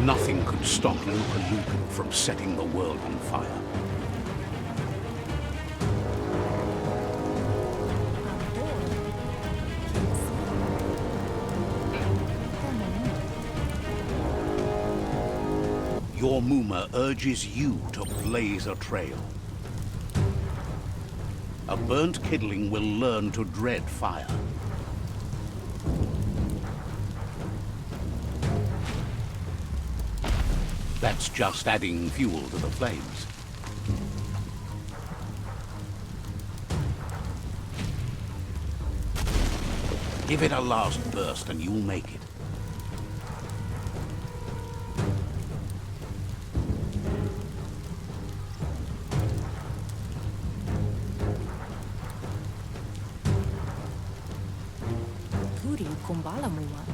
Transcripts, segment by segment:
Nothing could stop LUPA-LUPIN from setting the world on fire. Your Muma urges you to blaze a trail. A burnt kidling will learn to dread fire. That's just adding fuel to the flames. Give it a last burst and you'll make it.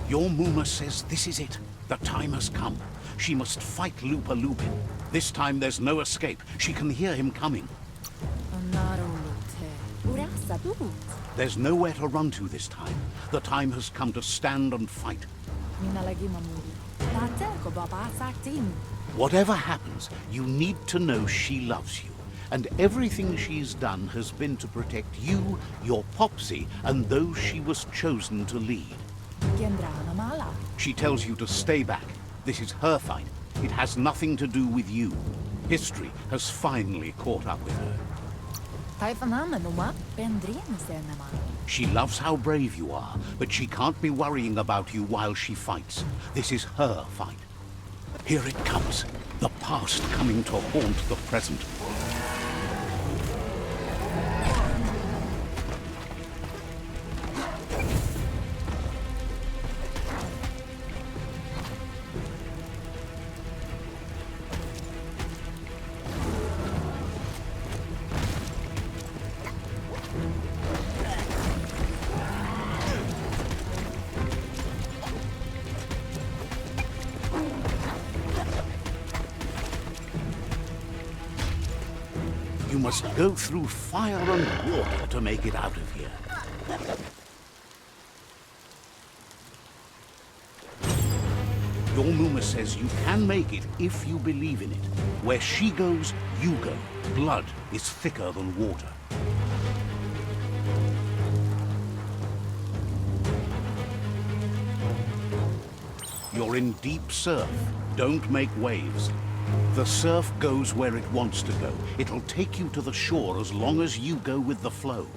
Your Muma says this is it. The time has come. She must fight LUPA-LUPIN. This time there's no escape. She can hear him coming. There's nowhere to run to this time. The time has come to stand and fight. Whatever happens, you need to know she loves you. And everything she's done has been to protect you, your Popsy, and those she was chosen to lead. She tells you to stay back. This is her fight. It has nothing to do with you. History has finally caught up with her. She loves how brave you are, but she can't be worrying about you while she fights. This is her fight. Here it comes. The past coming to haunt the present. You must go through fire and water to make it out of here. Your Muma says you can make it if you believe in it. Where she goes, you go. Blood is thicker than water. You're in deep surf. Don't make waves. The surf goes where it wants to go. It'll take you to the shore as long as you go with the flow.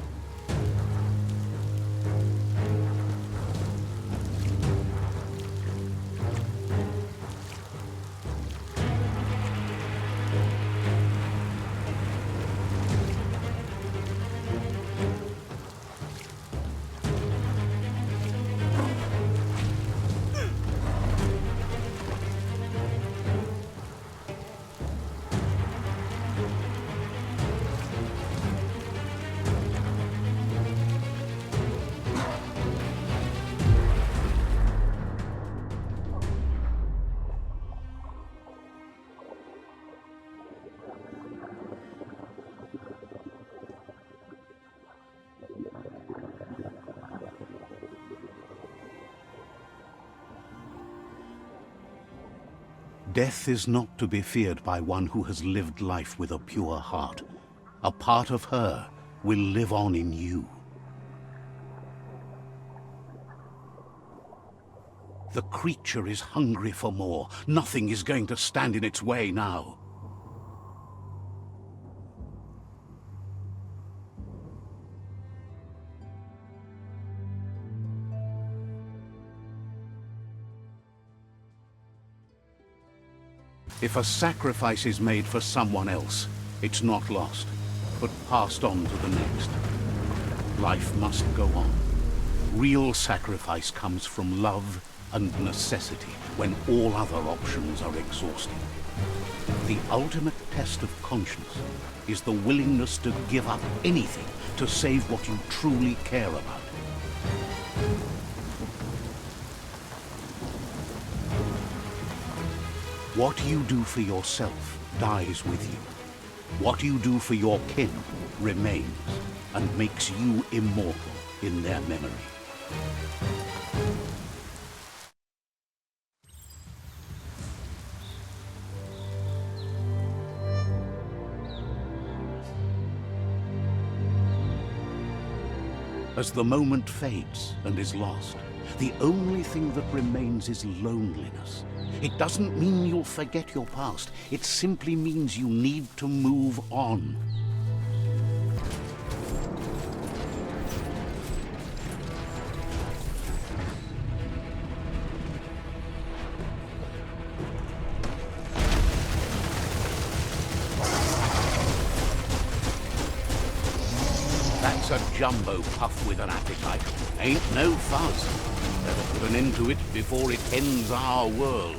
Death is not to be feared by one who has lived life with a pure heart. A part of her will live on in you. The creature is hungry for more. Nothing is going to stand in its way now. If a sacrifice is made for someone else, it's not lost, but passed on to the next. Life must go on. Real sacrifice comes from love and necessity when all other options are exhausted. The ultimate test of conscience is the willingness to give up anything to save what you truly care about. What you do for yourself dies with you. What you do for your kin remains and makes you immortal in their memory. As the moment fades and is lost, the only thing that remains is loneliness. It doesn't mean you'll forget your past. It simply means you need to move on. That's a jumbo puff with an appetite. Ain't no fuzz. Better put an end to it before it ends our world.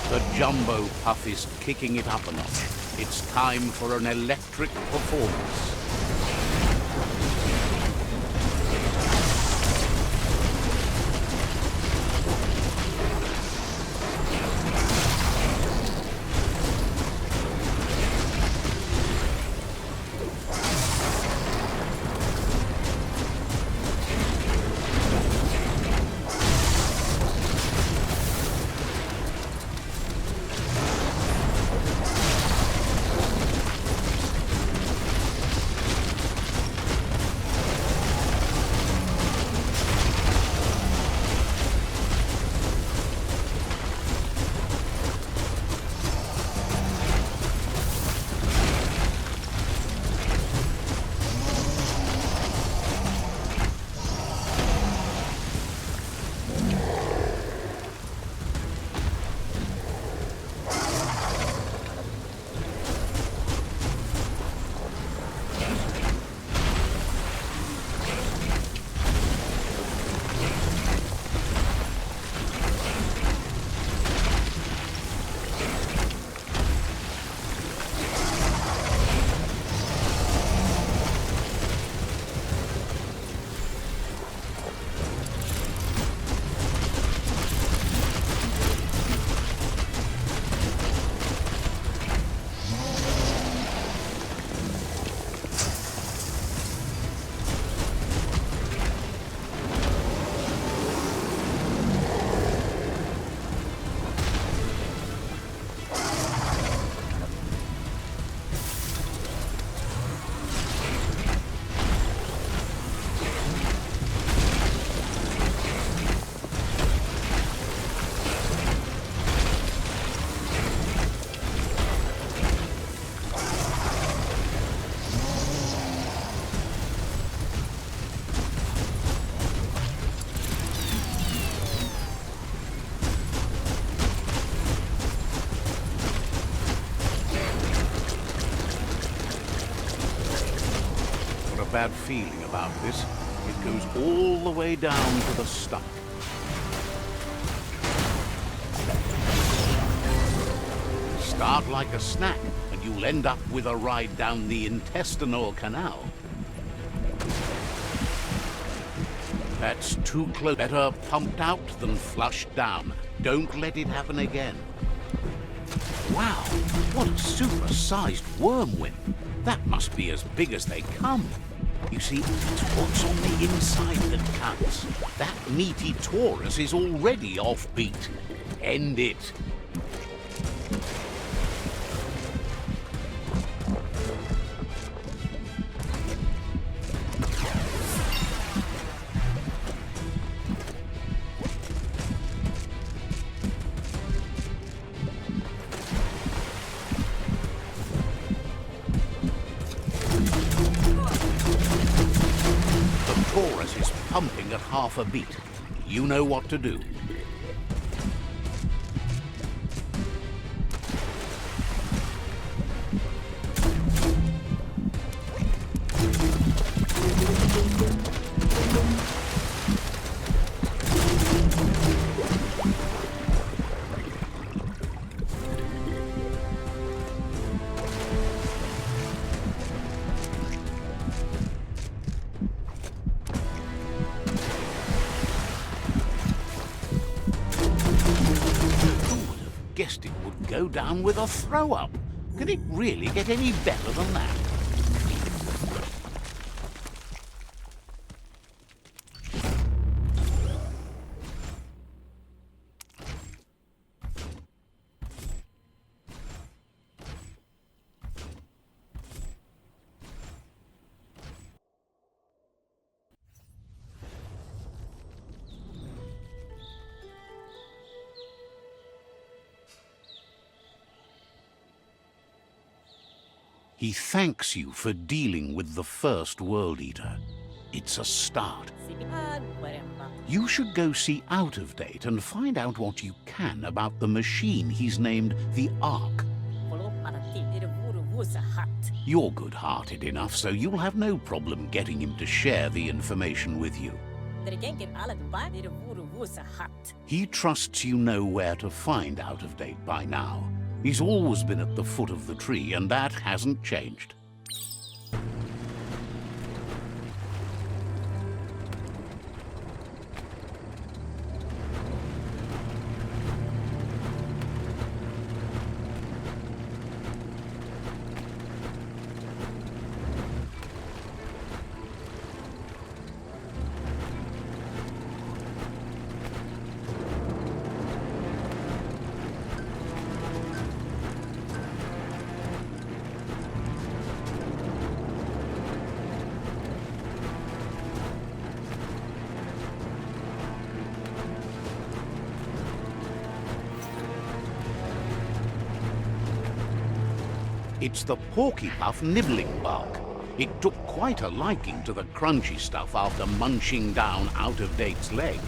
The jumbo puff is kicking it up a notch. It's time for an electric performance. Bad feeling about this. It goes all the way down to the stomach. Start like a snack, and you'll end up with a ride down the intestinal canal. That's too close. Better pumped out than flushed down. Don't let it happen again. Wow, what a super-sized wormwhip. That must be as big as they come. You see, it's what's on the inside that counts. That meaty Taurus is already offbeat. End it. Taurus is pumping at half a beat. You know what to do. Guessed it would go down with a throw-up. Can it really get any better than that? He thanks you for dealing with the first World Eater. It's a start. You should go see Out of Date and find out what you can about the machine he's named the Ark. You're good-hearted enough, so you'll have no problem getting him to share the information with you. He trusts you know where to find Out of Date by now. He's always been at the foot of the tree, and that hasn't changed. It's the Porky Puff nibbling bark. It took quite a liking to the crunchy stuff after munching down Out of Date's leg.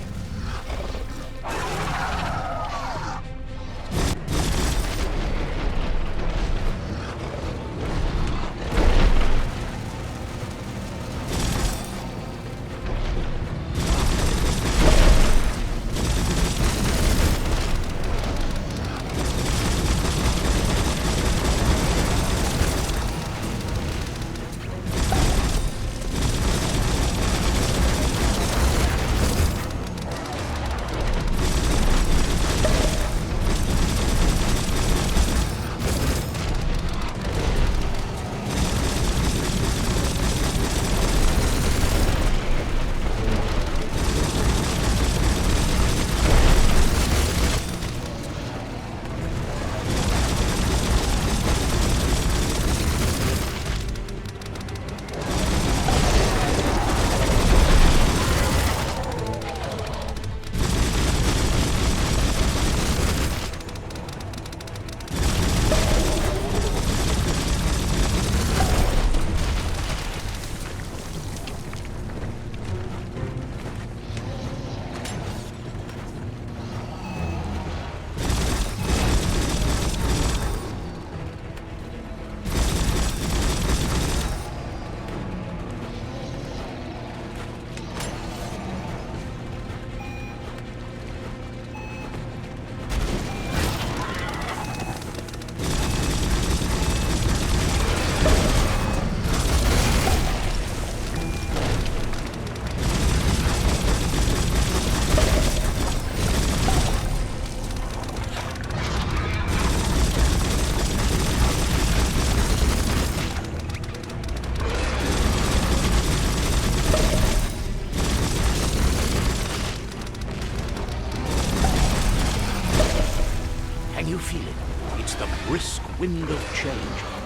Can you feel it? It's the brisk wind of change.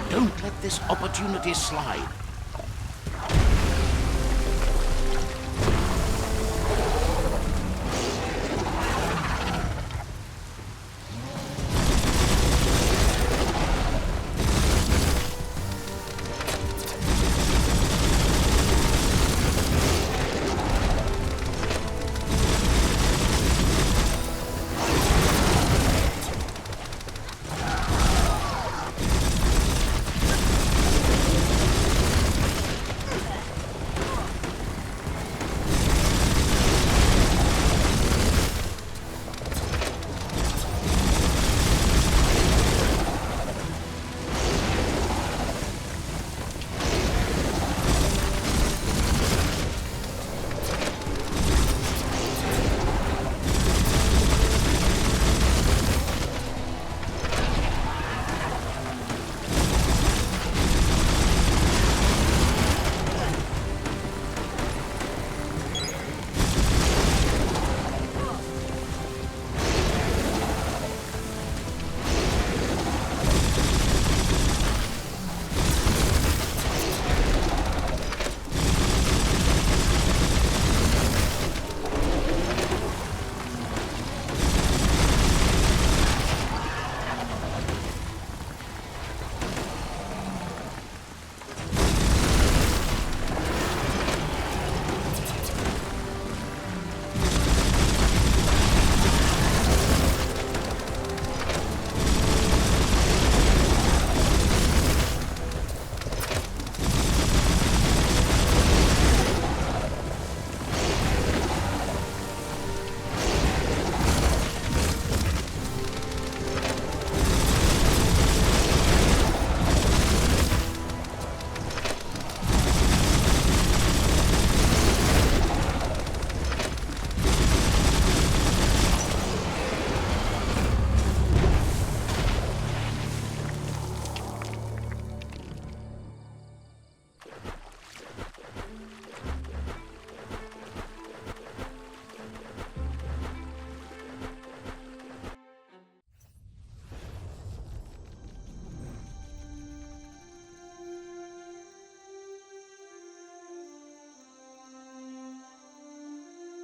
Don't let this opportunity slide.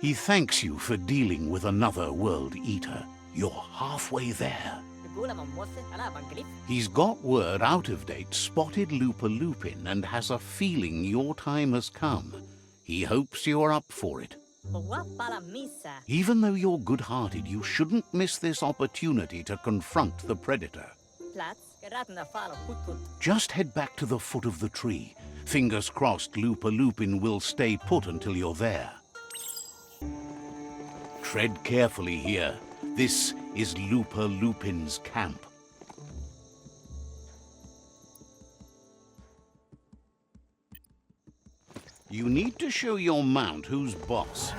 He thanks you for dealing with another World Eater. You're halfway there. He's got word out of date spotted LUPA-LUPIN and has a feeling your time has come. He hopes you're up for it. Even though you're good-hearted, you shouldn't miss this opportunity to confront the Predator. Just head back to the foot of the tree. Fingers crossed LUPA-LUPIN will stay put until you're there. Tread carefully here. This is LUPA-LUPIN'S camp. You need to show your mount who's boss.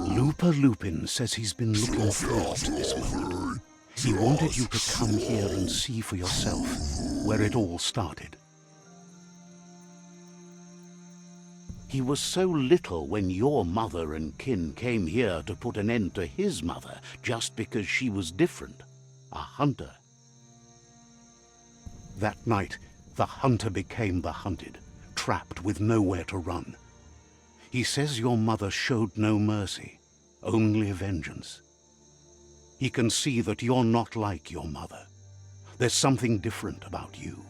LUPA-LUPIN says he's been looking forward to this moment. He wanted you to come here and see for yourself where it all started. He was so little when your mother and kin came here to put an end to his mother just because she was different, a hunter. That night, the hunter became the hunted, trapped with nowhere to run. He says your mother showed no mercy, only vengeance. He can see that you're not like your mother. There's something different about you.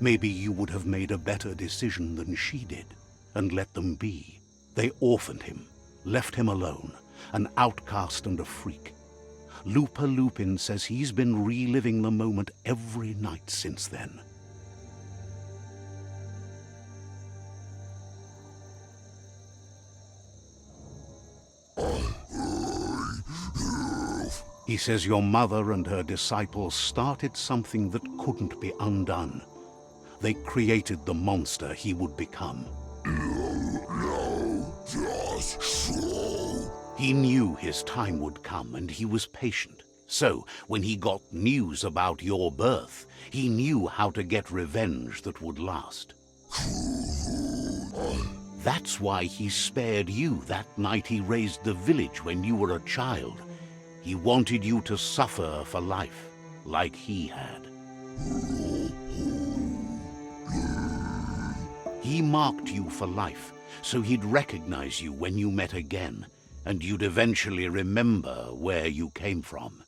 Maybe you would have made a better decision than she did, and let them be. They orphaned him, left him alone, an outcast and a freak. LUPA-LUPIN says he's been reliving the moment every night since then. He says your mother and her disciples started something that couldn't be undone. They created the monster he would become. He knew his time would come, and he was patient. So, when he got news about your birth, he knew how to get revenge that would last. That's why he spared you that night he raised the village when you were a child. He wanted you to suffer for life, like he had. He marked you for life, so he'd recognize you when you met again, and you'd eventually remember where you came from.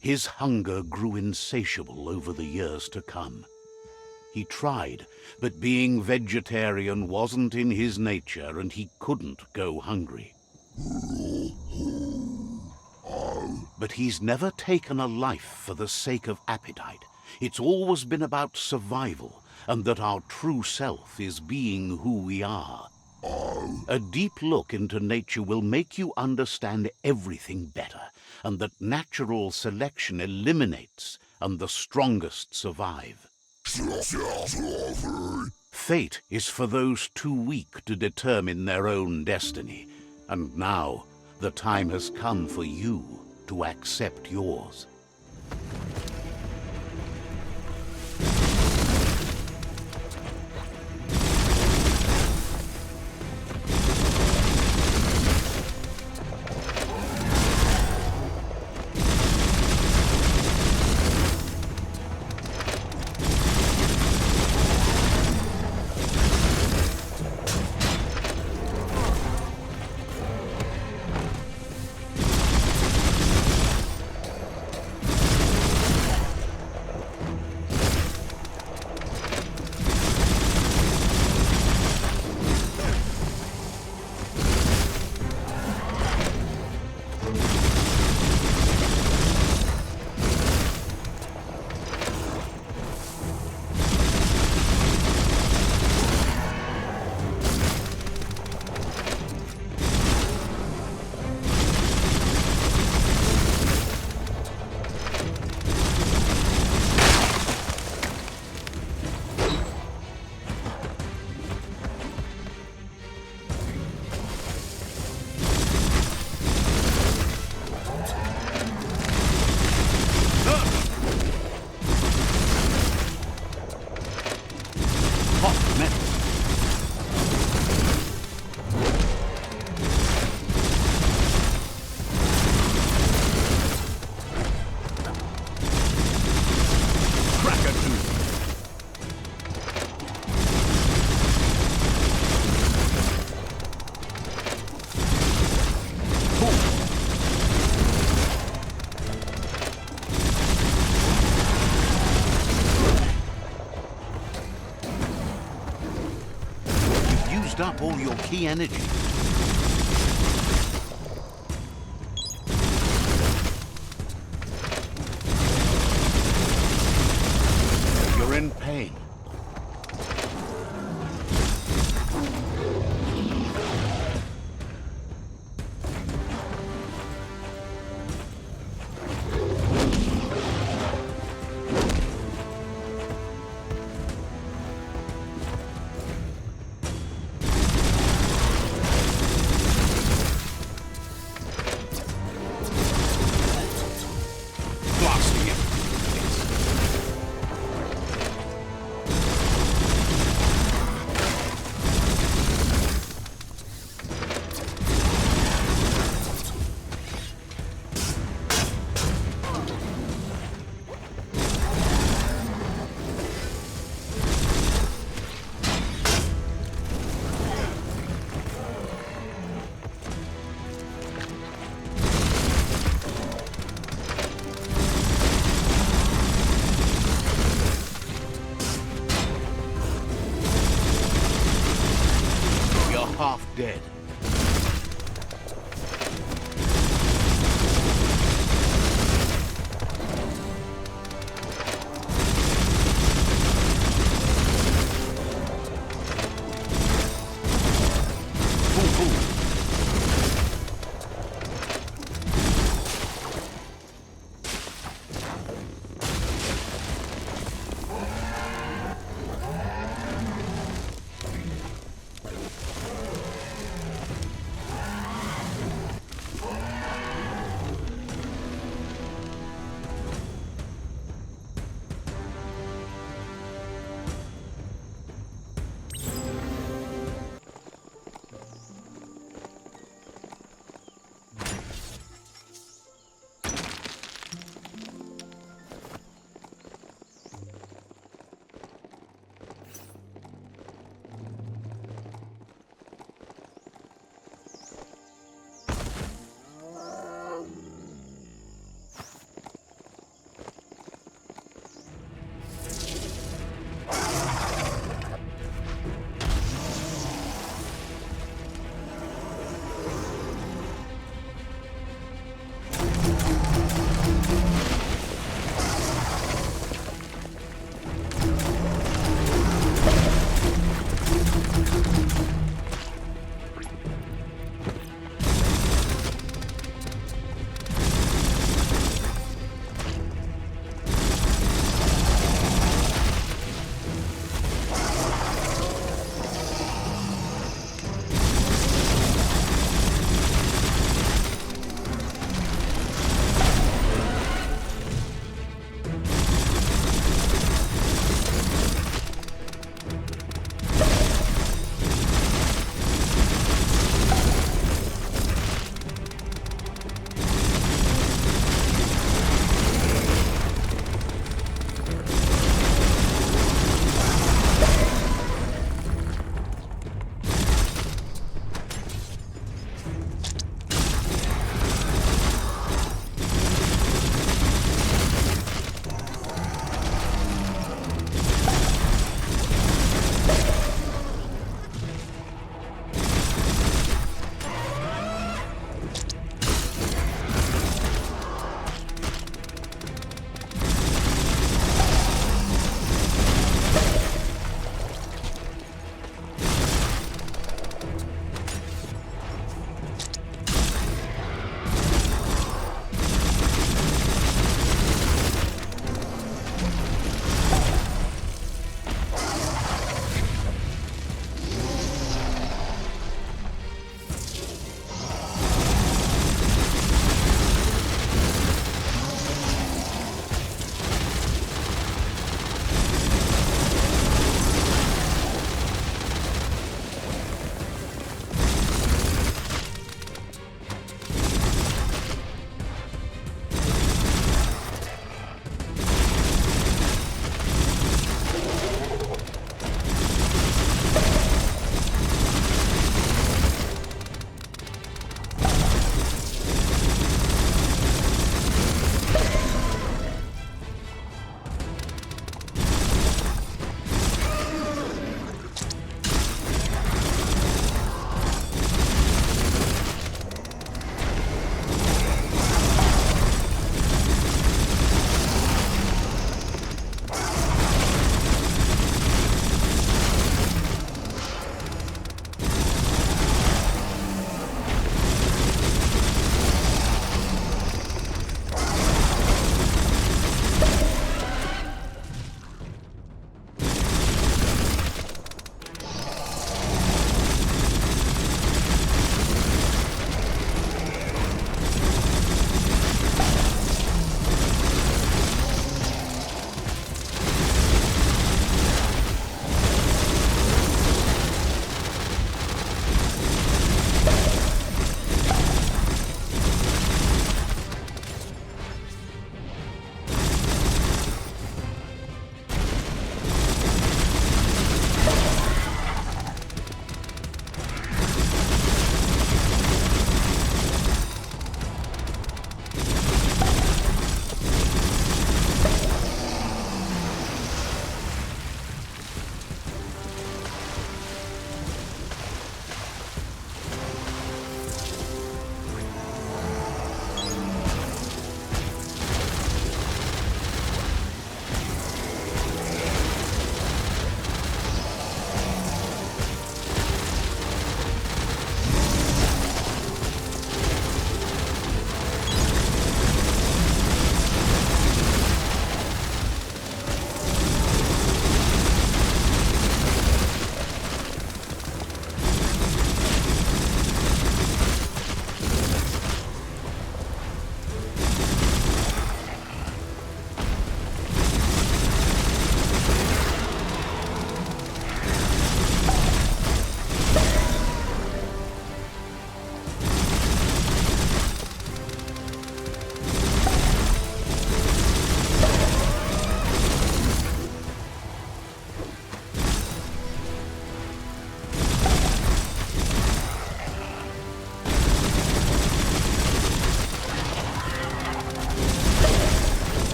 His hunger grew insatiable over the years to come. He tried, but being vegetarian wasn't in his nature, and he couldn't go hungry. But he's never taken a life for the sake of appetite. It's always been about survival, and that our true self is being who we are. A deep look into nature will make you understand everything better, and that natural selection eliminates, and the strongest survive. Fate is for those too weak to determine their own destiny, and now the time has come for you to accept yours. up all your key energy. You're in pain. Blasting it. You're half dead.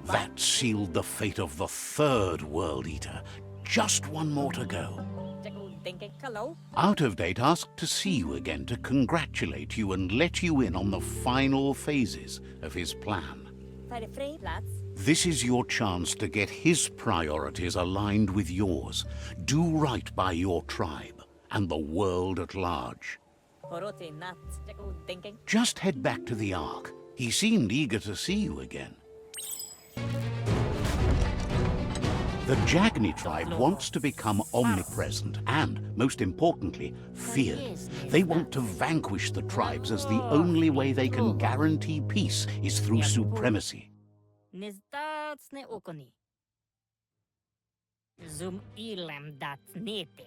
That sealed the fate of the third World Eater. Just one more to go. Out of Date asked to see you again to congratulate you and let you in on the final phases of his plan. This is your chance to get his priorities aligned with yours. Do right by your tribe and the world at large. Just head back to the Ark. He seemed eager to see you again. The Jagni tribe wants to become omnipresent and, most importantly, feared. They want to vanquish the tribes as the only way they can guarantee peace is through supremacy.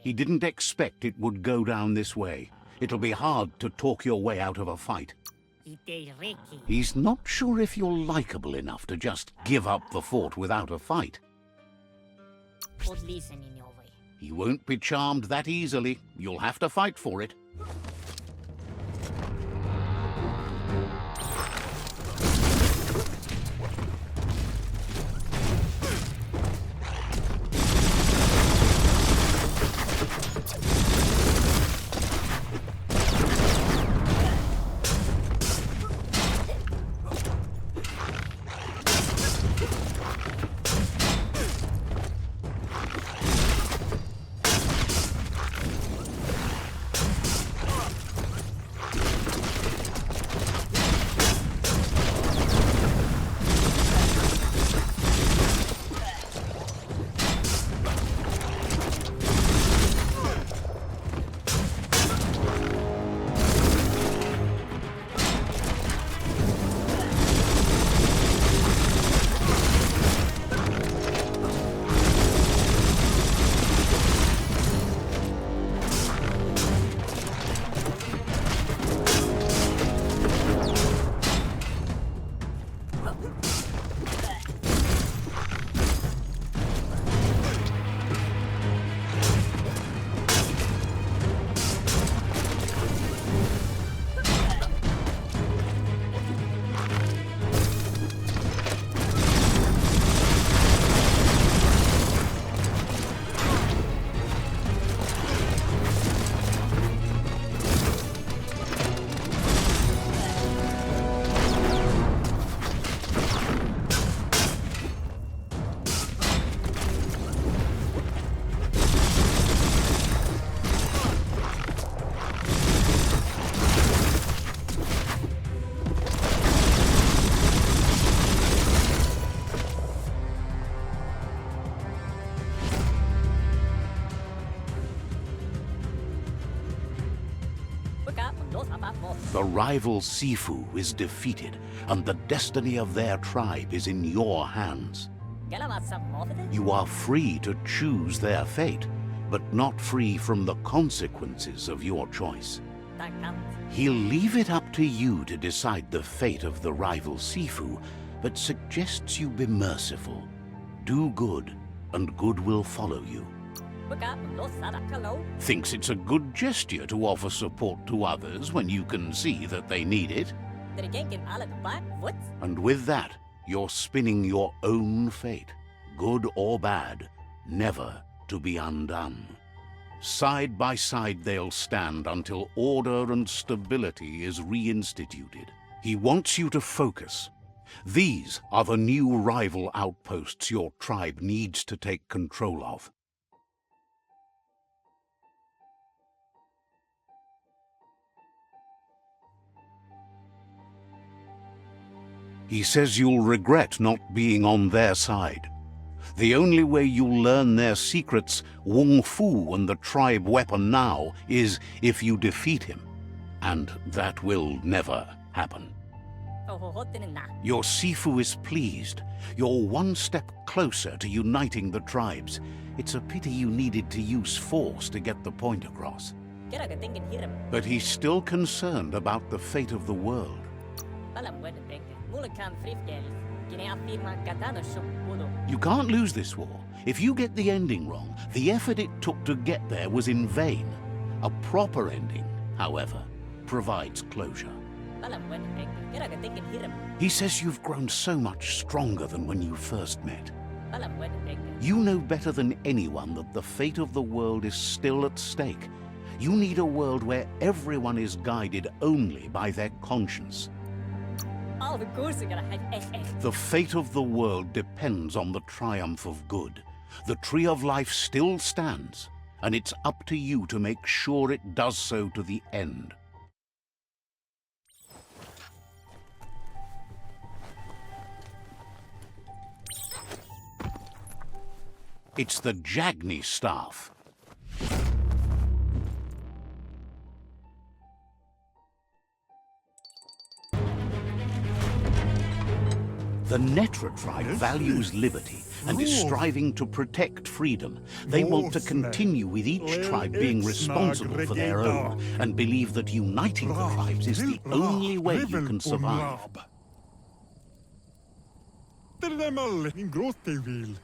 He didn't expect it would go down this way. It'll be hard to talk your way out of a fight. He's not sure if you're likable enough to just give up the fort without a fight. He won't be charmed that easily. You'll have to fight for it. The rival Sifu is defeated, and the destiny of their tribe is in your hands. You are free to choose their fate, but not free from the consequences of your choice. He'll leave it up to you to decide the fate of the rival Sifu, but suggests you be merciful. Do good, and good will follow you. Thinks it's a good gesture to offer support to others when you can see that they need it. And with that, you're spinning your own fate, good or bad, never to be undone. Side by side they'll stand until order and stability is reinstituted. He wants you to focus. These are the new rival outposts your tribe needs to take control of. He says you'll regret not being on their side. The only way you'll learn their secrets, Wung Fu and the tribe weapon now, is if you defeat him. And that will never happen. Your Sifu is pleased. You're one step closer to uniting the tribes. It's a pity you needed to use force to get the point across. But he's still concerned about the fate of the world. You can't lose this war. If you get the ending wrong, the effort it took to get there was in vain. A proper ending, however, provides closure. He says you've grown so much stronger than when you first met. You know better than anyone that the fate of the world is still at stake. You need a world where everyone is guided only by their conscience. The fate of the world depends on the triumph of good. The tree of life still stands, and it's up to you to make sure it does so to the end. It's the Jagni staff. The NETRA tribe values liberty and is striving to protect freedom. They want to continue with each tribe being responsible for their own and believe that uniting the tribes is the only way you can survive.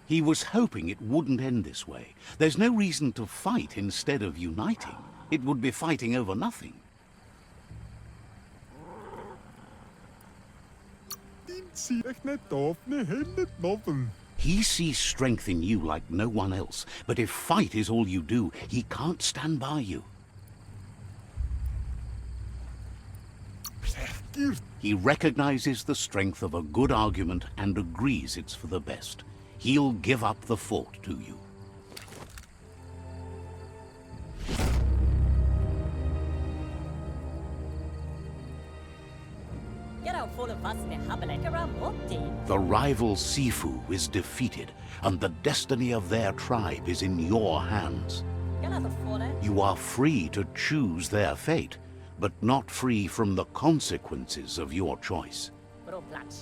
He was hoping it wouldn't end this way. There's no reason to fight instead of uniting. It would be fighting over nothing. He sees strength in you like no one else, but if fight is all you do, he can't stand by you. He recognizes the strength of a good argument and agrees it's for the best. He'll give up the fort to you. The rival Sifu is defeated, and the destiny of their tribe is in your hands. You are free to choose their fate, but not free from the consequences of your choice.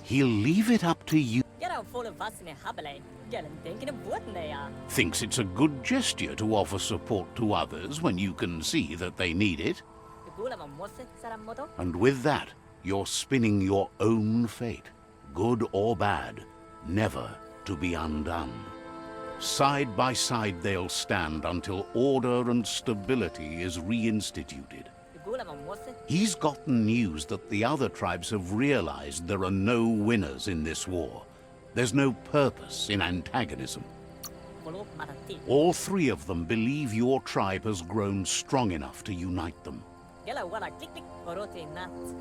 He'll leave it up to you. Thinks it's a good gesture to offer support to others when you can see that they need it. And with that, you're spinning your own fate, good or bad, never to be undone. Side by side they'll stand until order and stability is reinstituted. He's gotten news that the other tribes have realized there are no winners in this war. There's no purpose in antagonism. All three of them believe your tribe has grown strong enough to unite them.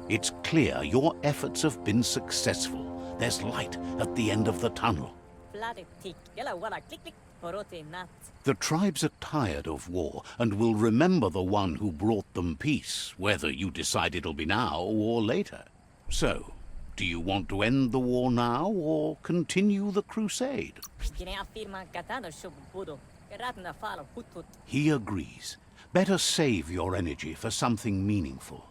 It's clear your efforts have been successful. There's light at the end of the tunnel. The tribes are tired of war and will remember the one who brought them peace, whether you decide it'll be now or later. So, do you want to end the war now or continue the crusade? He agrees. Better save your energy for something meaningful.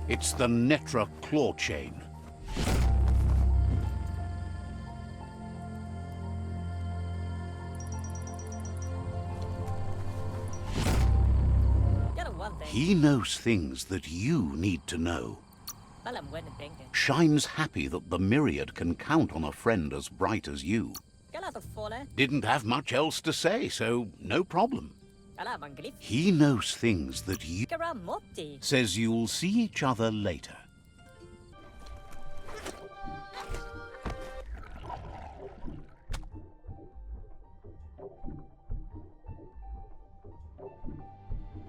It's the NETRA claw chain. He knows things that you need to know. Shine's happy that the Myriad can count on a friend as bright as you. Didn't have much else to say, so no problem. He knows things that you... Says you'll see each other later.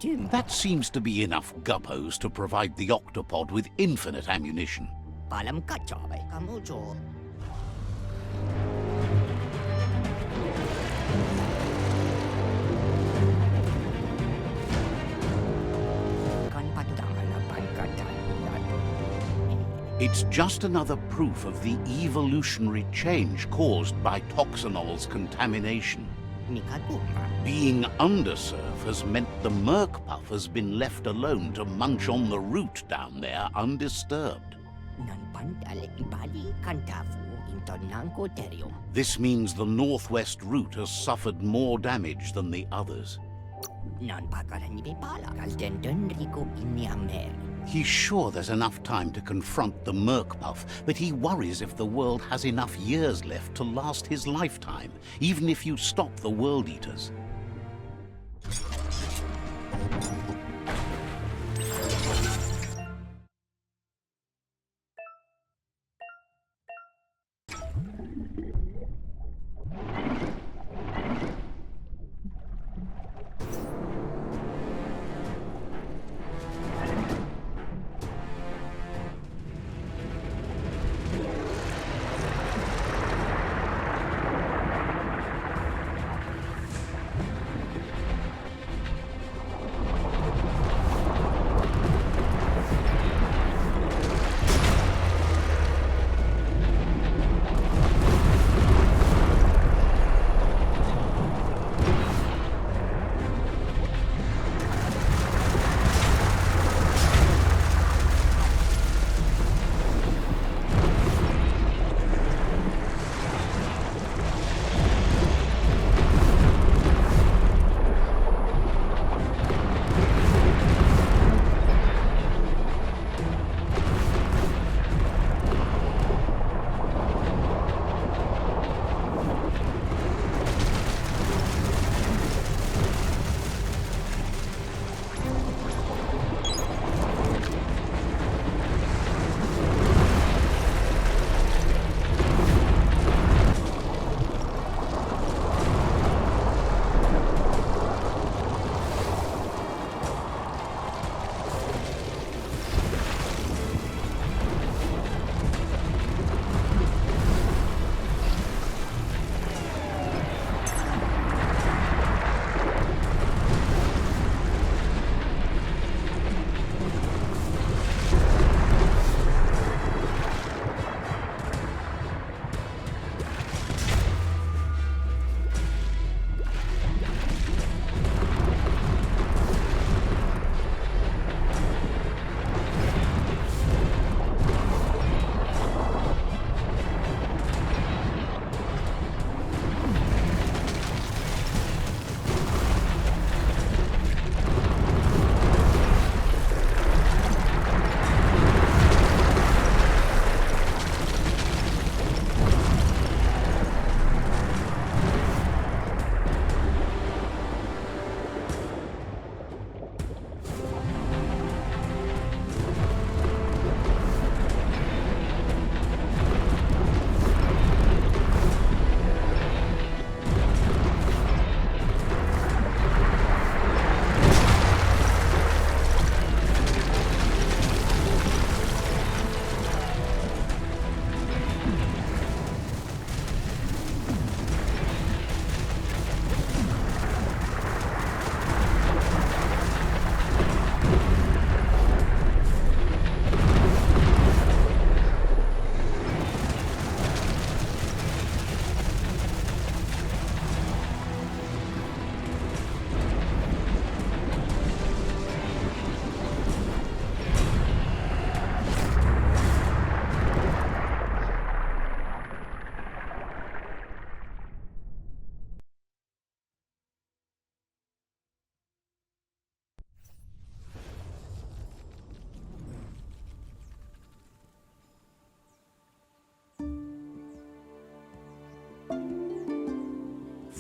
That seems to be enough guppos to provide the octopod with infinite ammunition. Palam kacabe kamujo. It's just another proof of the evolutionary change caused by Toxanol's contamination. Being undersurf has meant the MURK puff has been left alone to munch on the root down there undisturbed. This means the northwest route has suffered more damage than the others. He's sure there's enough time to confront the MURK puff, but he worries if the world has enough years left to last his lifetime, even if you stop the World Eaters.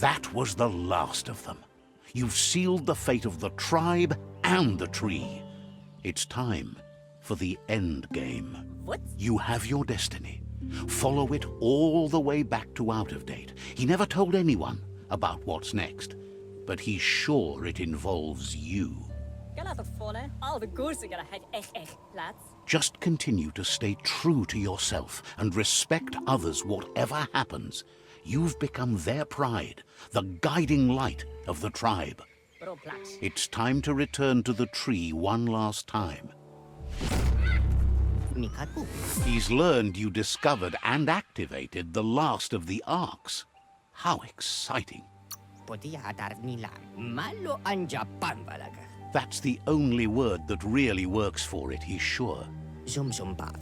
That was the last of them. You've sealed the fate of the tribe and the tree. It's time for the end game. What? You have your destiny. Follow it all the way back to Out of Date. He never told anyone about what's next, but he's sure it involves you. Just continue to stay true to yourself and respect others whatever happens. You've become their pride, the guiding light of the tribe. It's time to return to the tree one last time. He's learned you discovered and activated the last of the arcs. How exciting. That's the only word that really works for it, he's sure.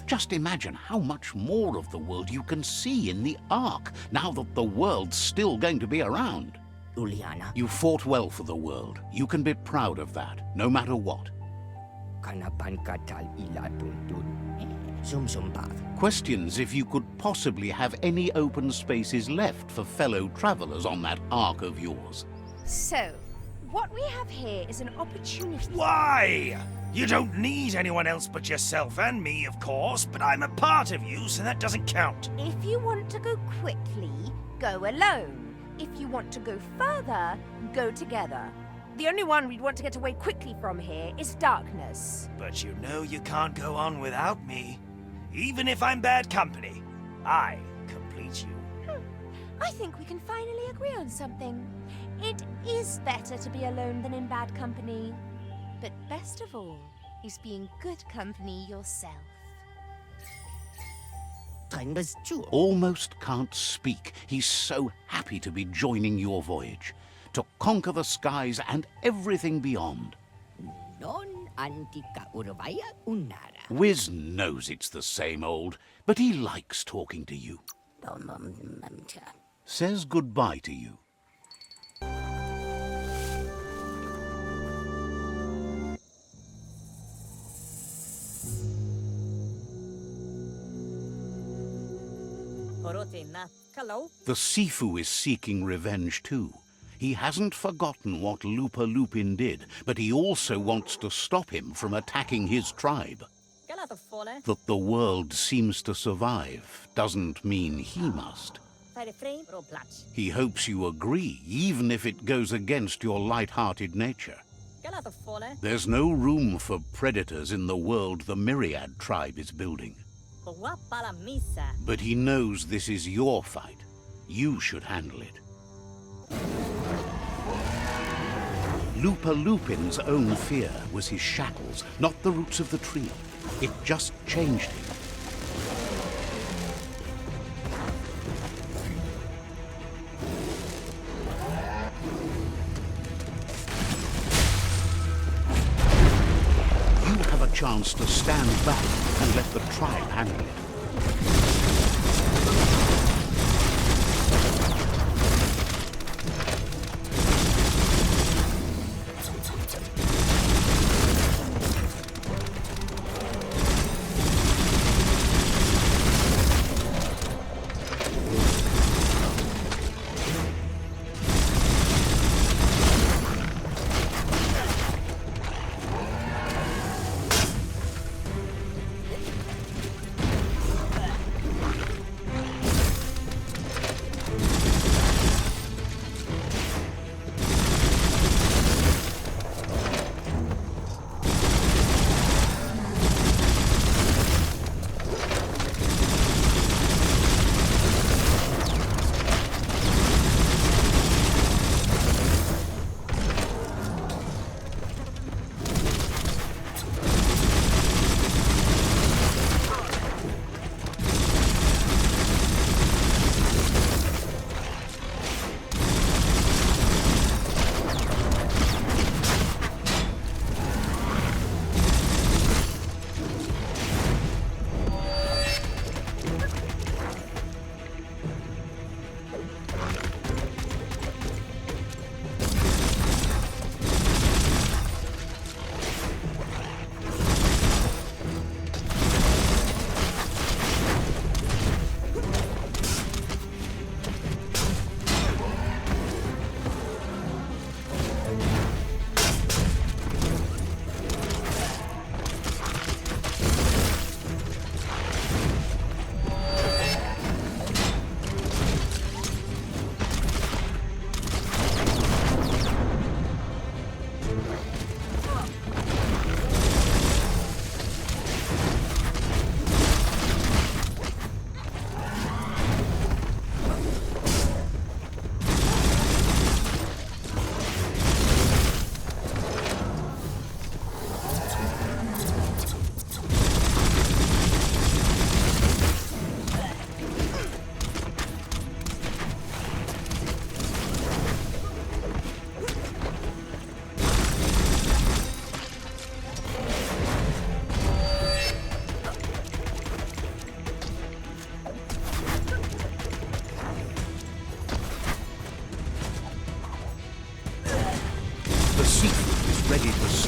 Just imagine how much more of the world you can see in the Ark, now that the world's still going to be around. You fought well for the world. You can be proud of that, no matter what. Questions if you could possibly have any open spaces left for fellow travelers on that Ark of yours. So, what we have here is an opportunity. Why? You don't need anyone else but yourself and me, of course, but I'm a part of you, so that doesn't count. If you want to go quickly, go alone. If you want to go further, go together. The only one we'd want to get away quickly from here is darkness. But you know you can't go on without me. Even if I'm bad company, I complete you. I think we can finally agree on something. It is better to be alone than in bad company. But best of all is being good company yourself. Almost can't speak. He's so happy to be joining your voyage, to conquer the skies and everything beyond. Wiz knows it's the same old, but he likes talking to you. Says goodbye to you. The Sifu is seeking revenge too. He hasn't forgotten what LUPA-LUPIN did, but he also wants to stop him from attacking his tribe. That the world seems to survive doesn't mean he must. He hopes you agree, even if it goes against your light-hearted nature. There's no room for predators in the world the Myriad tribe is building. But he knows this is your fight. You should handle it. LUPA-LUPIN'S own fear was his shackles, not the roots of the tree. It just changed him. You have a chance to stand back and let the tribe handle it.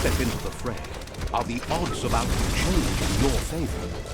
step into the fray, are the odds about to change in your favor.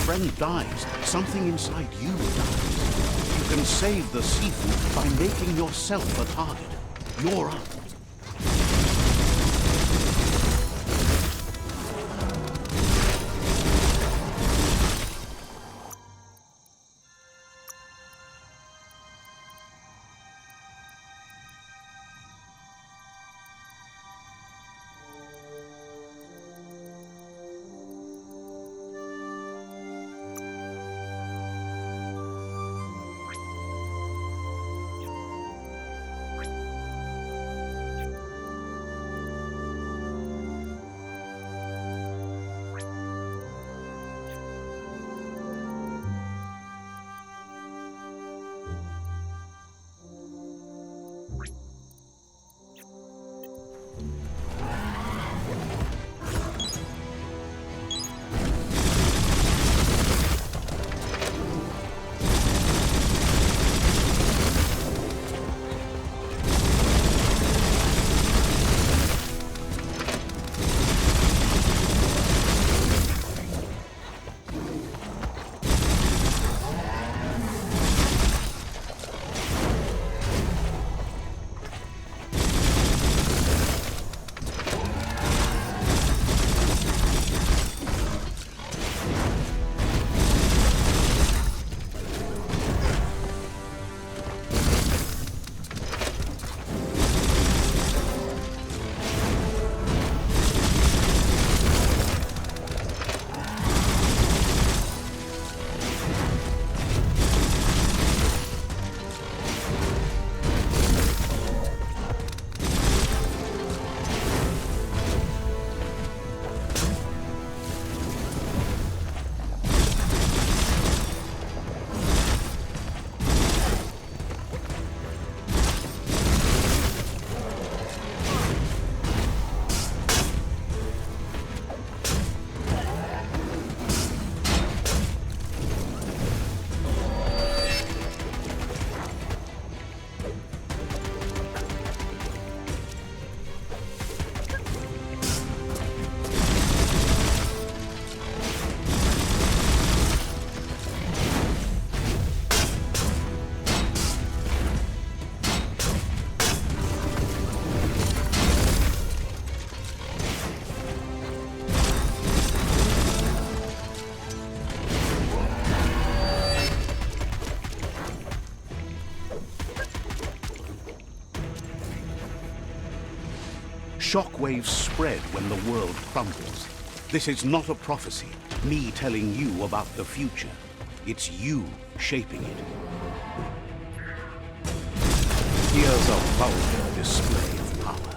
friend dies, something inside you dies. You can save the seafood by making yourself a target. You're up. Shockwaves spread when the world crumbles. This is not a prophecy, me telling you about the future. It's you shaping it. Here's a vulgar display of power.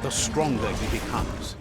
The stronger he becomes.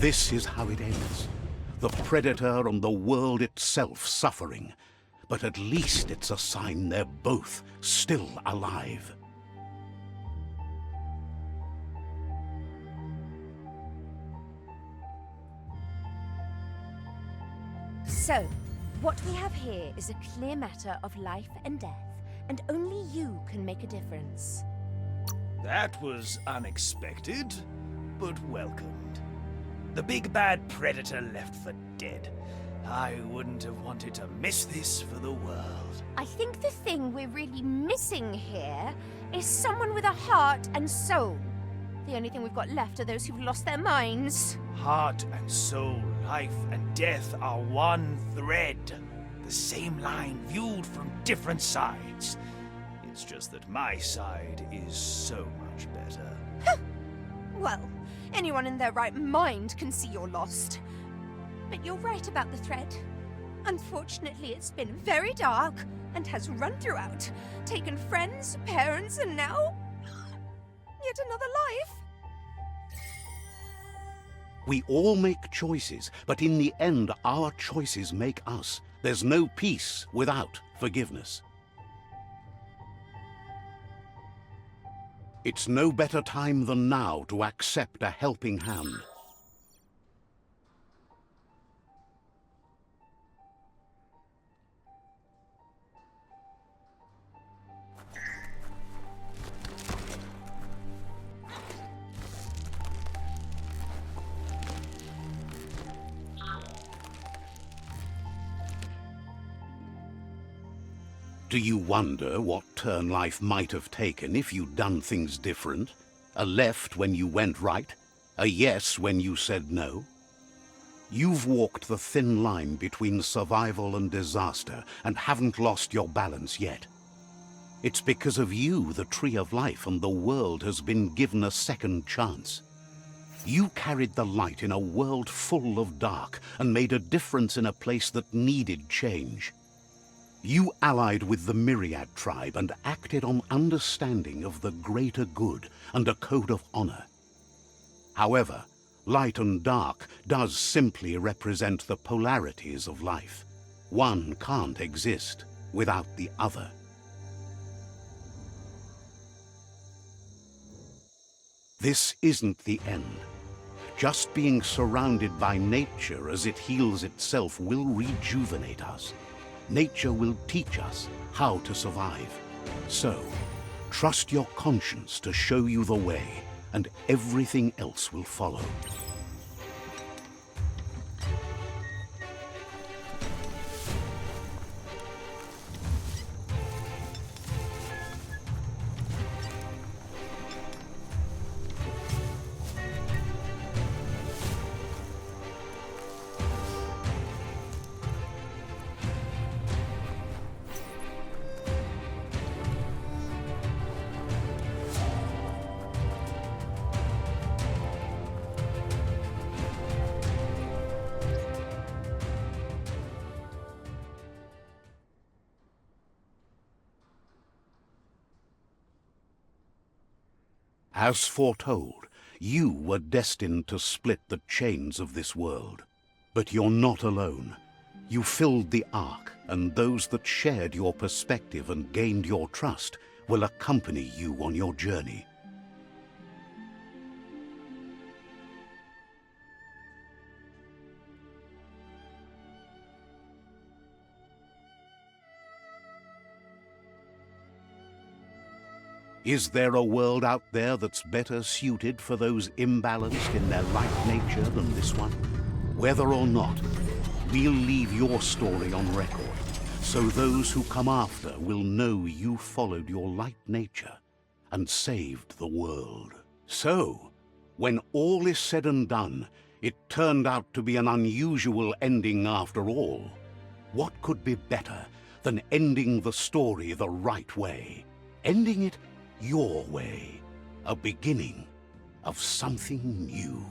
This is how it ends. The Predator and the world itself suffering. But at least it's a sign they're both still alive. So, what we have here is a clear matter of life and death, and only you can make a difference. That was unexpected, but welcomed. The big bad Predator left for dead. I wouldn't have wanted to miss this for the world. I think the thing we're really missing here is someone with a heart and soul. The only thing we've got left are those who've lost their minds. Heart and soul, life and death are one thread. The same line viewed from different sides. It's just that my side is so much better. Well, anyone in their right mind can see you're lost. But you're right about the thread. Unfortunately, it's been very dark and has run throughout, taken friends, parents, and now yet another life. We all make choices, but in the end, our choices make us. There's no peace without forgiveness. It's no better time than now to accept a helping hand. Do you wonder what turn life might have taken if you'd done things different? A left when you went right? A yes when you said no? You've walked the thin line between survival and disaster and haven't lost your balance yet. It's because of you the Tree of Life and the world has been given a second chance. You carried the light in a world full of dark and made a difference in a place that needed change. You allied with the Myriad tribe and acted on understanding of the greater good and a code of honor. However, light and dark does simply represent the polarities of life. One can't exist without the other. This isn't the end. Just being surrounded by nature as it heals itself will rejuvenate us. Nature will teach us how to survive. So, trust your conscience to show you the way, and everything else will follow. As foretold, you were destined to split the chains of this world. But you're not alone. You filled the Ark, and those that shared your perspective and gained your trust will accompany you on your journey. Is there a world out there that's better suited for those imbalanced in their light nature than this one? Whether or not, we'll leave your story on record, so those who come after will know you followed your light nature and saved the world. So, when all is said and done, it turned out to be an unusual ending after all. What could be better than ending the story the right way? Ending it your way, a beginning of something new.